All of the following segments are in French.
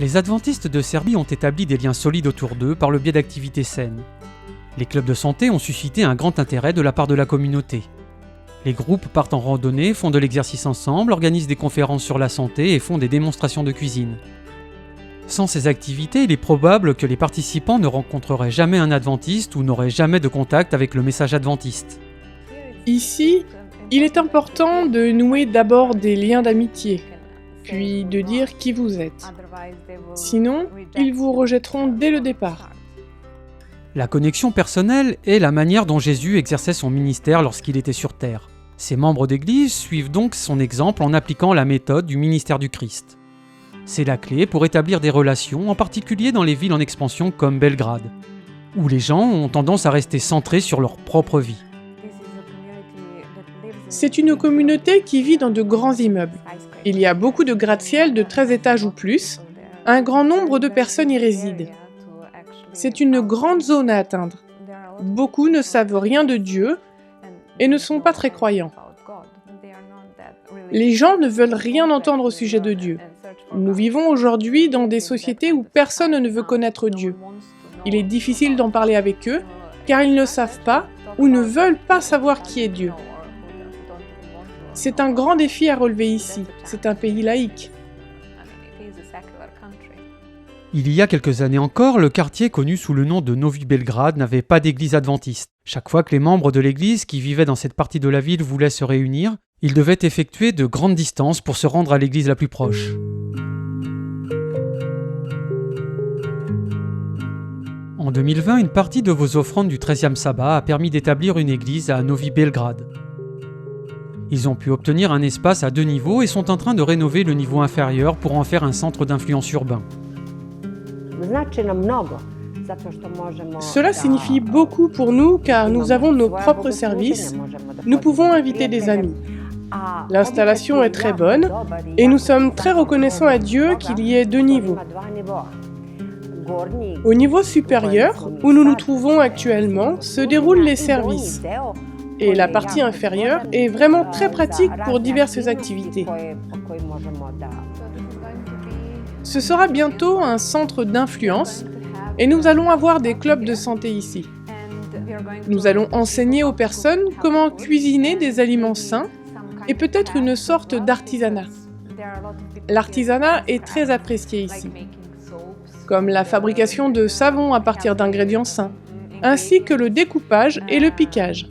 Les adventistes de Serbie ont établi des liens solides autour d'eux par le biais d'activités saines. Les clubs de santé ont suscité un grand intérêt de la part de la communauté. Les groupes partent en randonnée, font de l'exercice ensemble, organisent des conférences sur la santé et font des démonstrations de cuisine. Sans ces activités, il est probable que les participants ne rencontreraient jamais un adventiste ou n'auraient jamais de contact avec le message adventiste. Ici, il est important de nouer d'abord des liens d'amitié, puis de dire qui vous êtes. Sinon, ils vous rejetteront dès le départ. La connexion personnelle est la manière dont Jésus exerçait son ministère lorsqu'il était sur terre. Ses membres d'Église suivent donc son exemple en appliquant la méthode du ministère du Christ. C'est la clé pour établir des relations, en particulier dans les villes en expansion comme Belgrade, où les gens ont tendance à rester centrés sur leur propre vie. C'est une communauté qui vit dans de grands immeubles. Il y a beaucoup de gratte-ciel de 13 étages ou plus. Un grand nombre de personnes y résident. C'est une grande zone à atteindre. Beaucoup ne savent rien de Dieu et ne sont pas très croyants. Les gens ne veulent rien entendre au sujet de Dieu. Nous vivons aujourd'hui dans des sociétés où personne ne veut connaître Dieu. Il est difficile d'en parler avec eux, car ils ne savent pas ou ne veulent pas savoir qui est Dieu. C'est un grand défi à relever ici. C'est un pays laïque. Il y a quelques années encore, le quartier connu sous le nom de Novi Belgrade n'avait pas d'église adventiste. Chaque fois que les membres de l'église qui vivaient dans cette partie de la ville voulaient se réunir, ils devaient effectuer de grandes distances pour se rendre à l'église la plus proche. En 2020, une partie de vos offrandes du 13e sabbat a permis d'établir une église à Novi Belgrade. Ils ont pu obtenir un espace à 2 niveaux et sont en train de rénover le niveau inférieur pour en faire un centre d'influence urbain. Cela signifie beaucoup pour nous car nous avons nos propres services, nous pouvons inviter des amis. L'installation est très bonne et nous sommes très reconnaissants à Dieu qu'il y ait 2 niveaux. Au niveau supérieur, où nous nous trouvons actuellement, se déroulent les services. Et la partie inférieure est vraiment très pratique pour diverses activités. Ce sera bientôt un centre d'influence et nous allons avoir des clubs de santé ici. Nous allons enseigner aux personnes comment cuisiner des aliments sains et peut-être une sorte d'artisanat. L'artisanat est très apprécié ici, comme la fabrication de savons à partir d'ingrédients sains, ainsi que le découpage et le piquage.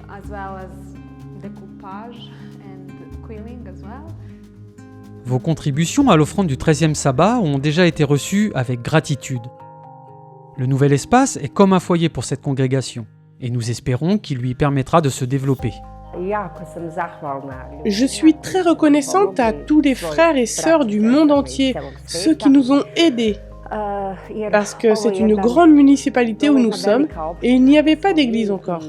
Vos contributions à l'offrande du 13e sabbat ont déjà été reçues avec gratitude. Le nouvel espace est comme un foyer pour cette congrégation, et nous espérons qu'il lui permettra de se développer. Je suis très reconnaissante à tous les frères et sœurs du monde entier, ceux qui nous ont aidés. Parce que c'est une grande municipalité où nous sommes et il n'y avait pas d'église encore.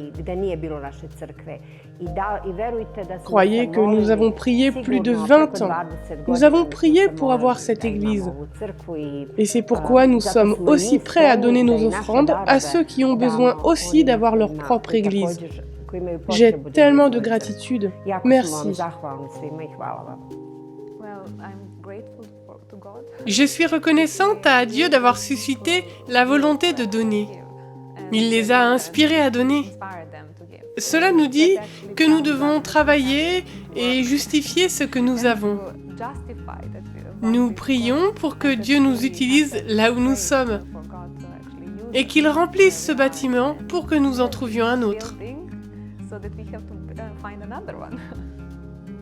Croyez que nous avons prié plus de 20 ans. Nous avons prié pour avoir cette église. Et c'est pourquoi nous sommes aussi prêts à donner nos offrandes à ceux qui ont besoin aussi d'avoir leur propre église. J'ai tellement de gratitude. Merci. Je suis reconnaissante à Dieu d'avoir suscité la volonté de donner. Il les a inspirés à donner. Cela nous dit que nous devons travailler et justifier ce que nous avons. Nous prions pour que Dieu nous utilise là où nous sommes et qu'il remplisse ce bâtiment pour que nous en trouvions un autre.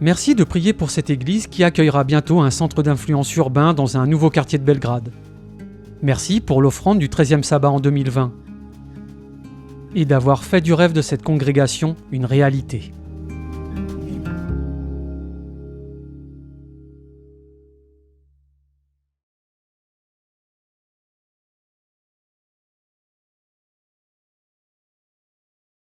Merci de prier pour cette église qui accueillera bientôt un centre d'influence urbain dans un nouveau quartier de Belgrade. Merci pour l'offrande du 13e sabbat en 2020 et d'avoir fait du rêve de cette congrégation une réalité.